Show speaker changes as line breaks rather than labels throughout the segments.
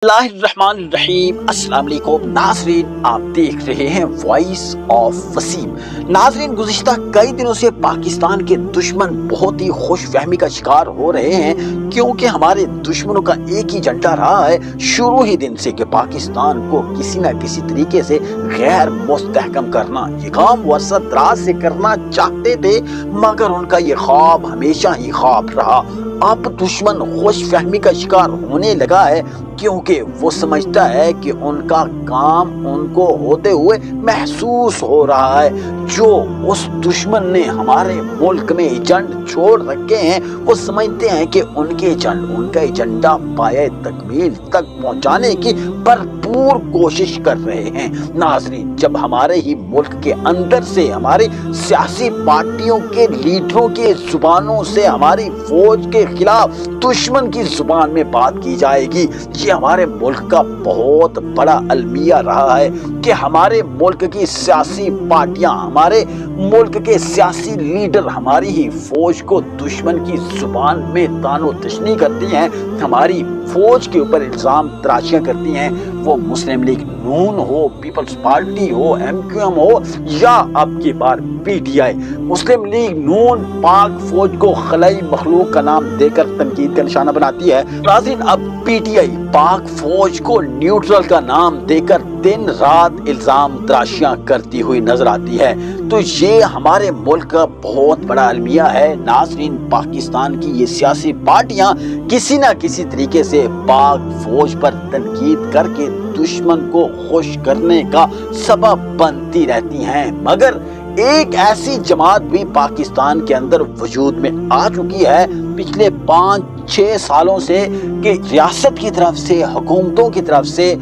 اللہ الرحمن الرحیم۔ السلام علیکم ناظرین، آپ دیکھ رہے ہیں وائس آف وسیم۔ ناظرین، گزشتہ کئی دنوں سے پاکستان کے دشمن بہت ہی خوش فہمی کا شکار ہو رہے ہیں، کیونکہ ہمارے دشمنوں کا ایک ہی ایجنڈا رہا ہے شروع ہی دن سے کہ پاکستان کو کسی نہ کسی طریقے سے غیر مستحکم کرنا۔ یہ کام وہ عرصہ دراز سے کرنا چاہتے تھے، مگر ان کا یہ خواب ہمیشہ ہی خواب رہا۔ اب دشمن خوش فہمی کا شکار ہونے لگا ہے، کیونکہ وہ سمجھتا ہے کہ ان کا کام ان کو ہوتے ہوئے محسوس ہو رہا ہے۔ جو اس دشمن نے ہمارے ملک میں ایجنڈ چھوڑ رکھے ہیں، وہ سمجھتے ہیں کہ ان کا ایجنڈا پایہ تکمیل تک پہنچانے کی بھرپور کوشش کر رہے ہیں۔ ناظرین، جب ہمارے ہی ملک کے اندر سے ہماری سیاسی پارٹیوں کے لیڈروں کی زبانوں سے ہماری فوج کے خلاف دشمن کی زبان میں بات کی جائے گی، یہ ہمارے ملک کا بہت بڑا المیہ رہا ہے کہ ہمارے ملک کی سیاسی پارٹیاں، ہمارے ملک کے سیاسی لیڈر ہماری ہی فوج کو دشمن کی زبان میں طعن و تشنیع کرتی ہیں، ہماری فوج کے اوپر الزام تراشیاں کرتی ہیں۔ وہ مسلم لیگ نون ہو، پیپلز پارٹی ہو، MQM ہو، یا اب کی بار PTI۔ مسلم لیگ نون پاک فوج کو خلائی مخلوق کا نام دے کر تنقید کا نشانہ بناتی ہے۔ ناظرین، اب PTI پاک فوج کو نیوٹرل کا نام دے کر دن رات الزام تراشیاں کرتی ہوئی نظر آتی ہے۔ تو یہ ہمارے ملک کا بہت بڑا المیہ ہے۔ ناظرین، پاکستان کی یہ سیاسی پارٹیاں کسی نہ کسی طریقے سے پاک فوج پر تنقید کر کے دشمن کو خوش کرنے کا سبب بنتی رہتی ہیں، مگر ایک ایسی جماعت بھی پاکستان کے اندر وجود میں آ چکی ہے پچھلے 5-6 سالوں سے کہ ریاست کی طرف سے، حکومتوں کی طرف سے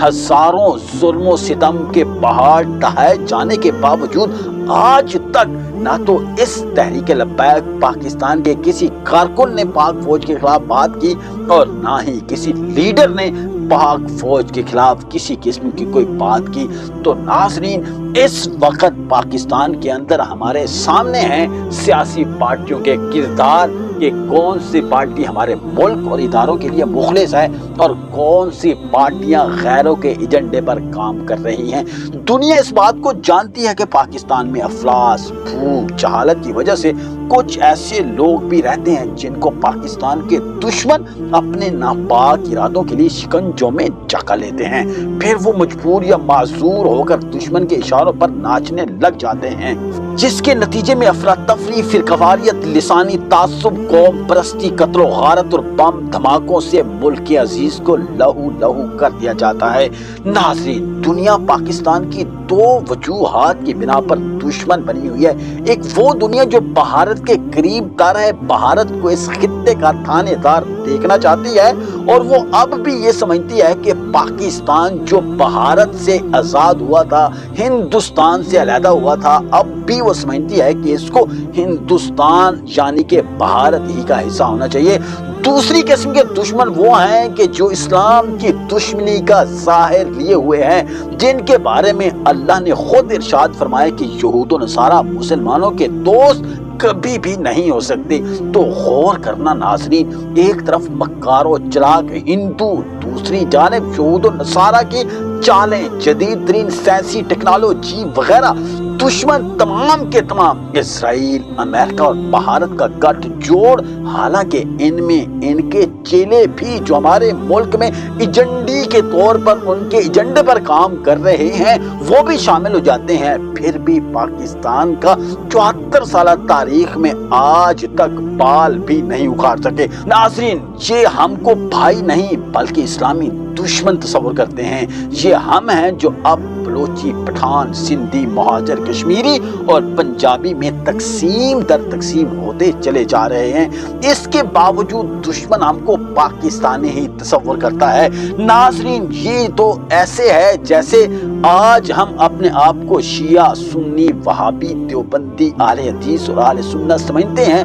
ہزاروں ظلم و ستم کے پہاڑ ڈھائے جانے کے باوجود آج تک نہ تو اس تحریک لبیک پاکستان کے کسی کارکن نے پاک فوج کے خلاف بات کی، اور نہ ہی کسی لیڈر نے پاک فوج کے خلاف کسی قسم کی کوئی بات کی۔ تو ناظرین، اس وقت پاکستان کے اندر ہمارے سامنے ہیں سیاسی پارٹیوں کے کردار کہ کون سی پارٹی ہمارے ملک اور اداروں کے لیے مخلص ہے اور کون سی پارٹیاں غیروں کے ایجنڈے پر کام کر رہی ہیں۔ دنیا اس بات کو جانتی ہے کہ پاکستان میں افلاس، بھوک، جہالت کی وجہ سے کچھ ایسے لوگ بھی رہتے ہیں جن کو پاکستان کے دشمن اپنے ناپاک ارادوں کے لیے شکنجوں میں جکڑ لیتے ہیں، پھر وہ مجبور یا معذور ہو کر دشمن کے اشاروں پر ناچنے لگ جاتے ہیں، جس کے نتیجے میں افراتفری، فرقواریت، لسانی تعصب، قوم پرستی، قتل و غارت اور بم دھماکوں سے ملک کے عزیز کو لہو لہو کر دیا جاتا ہے۔ ناظرین، دنیا پاکستان کی 2 وجوہات کی بنا پر دشمن بنی ہوئی ہے۔ ایک وہ دنیا جو بھارت کے قریب تر ہے، بھارت کو اس خطے کا تھانے دار دیکھنا چاہتی ہے، اور وہ اب بھی یہ سمجھتی ہے کہ پاکستان جو بھارت سے آزاد ہوا تھا، ہندوستان سے علیحدہ ہوا تھا، اب بھی وہ سمجھتی ہے کہ اس کو ہندوستان یعنی کہ بھارت ہی کا حصہ ہونا چاہیے۔ دوسری قسم کے دشمن وہ ہیں کہ جو اسلام کی دشمنی کا ظاہر لیے ہوئے ہیں، جن کے بارے میں اللہ نے خود ارشاد فرمایا کہ یہود و نصارہ مسلمانوں کے دوست کبھی بھی نہیں ہو سکتے۔ تو غور کرنا ناظرین، ایک طرف مکار و چلاک ہندو، دوسری جانب یہود و نصارہ کی چالیں، جدید ترین سائنسی ٹیکنالوجی وغیرہ۔ دشمن تمام کے تمام اسرائیل، امریکہ اور بھارت کا گٹھ جوڑ، حالانکہ ان میں ان کے چیلے بھی جو ہمارے ملک میں ایجنڈی کے طور پر ان کے ایجنڈے پر کام کر رہے ہیں، وہ بھی شامل ہو جاتے ہیں، پھر بھی پاکستان کا 74 سالہ تاریخ میں آج تک بال بھی نہیں اکھاڑ سکے۔ ناظرین، یہ ہم کو بھائی نہیں بلکہ اسلامی دشمن تصور کرتے ہیں۔ یہ ہم ہیں جو اب بلوچی، پٹھان، سندھی، مہاجر، کشمیری اور پنجابی میں تقسیم در تقسیم ہوتے چلے جا رہے ہیں۔ اس کے باوجود دشمن ہم کو پاکستانی ہی تصور کرتا ہے۔ ناظرین، یہ تو ایسے ہے جیسے آج ہم اپنے آپ کو شیعہ، سنی، وہابی، دیوبندی، اہل حدیث اور اہل سنت سمجھتے ہیں،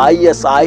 ISI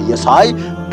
ISI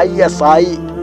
ISI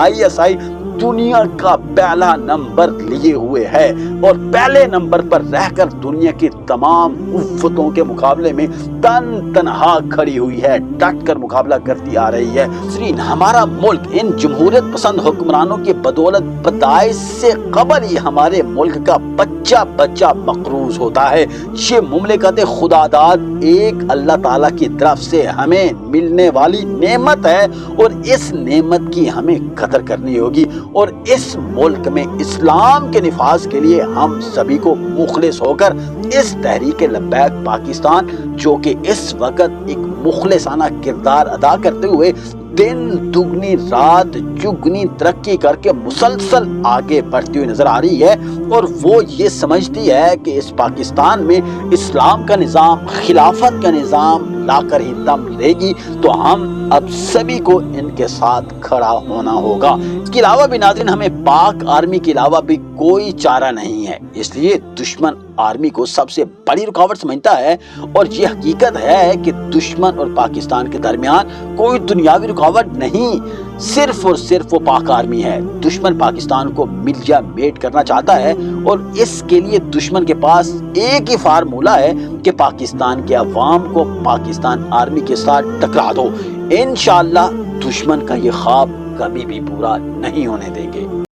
ISI دنیا کا پہلا نمبر لیے ہوئے ہے اور پہلے نمبر پر رہ کر دنیا کی تمام قوتوں کے مقابلے میں تنہا کھڑی ہوئی ہے، ڈٹ کر مقابلہ کرتی آ رہی ہے۔ ہمارا ملک ان جمہوریت پسند حکمرانوں کی بدولت پیدائش سے قبل ہی ہمارے ملک کا بچہ بچہ مقروض ہوتا ہے۔ یہ مملکت خداداد ایک اللہ تعالیٰ کی طرف سے ہمیں ملنے والی نعمت ہے اور اس نعمت کی ہمیں قدر کرنی ہوگی، اور اس ملک میں اسلام کے نفاذ کے لیے ہم سبھی کو مخلص ہو کر اس تحریک لبیک پاکستان، جو کہ اس وقت ایک مخلصانہ کردار ادا کرتے ہوئے دن دگنی رات چگنی ترقی کر کے مسلسل آگے بڑھتی ہوئی نظر آ رہی ہے، اور وہ یہ سمجھتی ہے کہ اس پاکستان میں اسلام کا نظام، خلافت کا نظام لا کر ہی دم لے گی، تو ہم اب سبھی کو ان کے ساتھ کھڑا ہونا ہوگا۔ اس کے علاوہ بھی ناظرین، ہمیں پاک آرمی کے علاوہ بھی کوئی چارہ نہیں ہے، اس لیے دشمن آرمی کو سب سے بڑی رکاوٹ سمجھتا ہے، اور یہ حقیقت ہے کہ دشمن اور پاکستان کے درمیان کوئی دنیاوی رکاوٹ نہیں، صرف اور صرف وہ پاک آرمی ہے۔ دشمن پاکستان کو ملیا میٹ کرنا چاہتا ہے، اور اس کے لیے دشمن کے پاس ایک ہی فارمولہ ہے کہ پاکستان کے عوام کو پاکستان آرمی کے ساتھ ٹکرا دو۔ انشاءاللہ دشمن کا یہ خواب کبھی بھی پورا نہیں ہونے دیں گے۔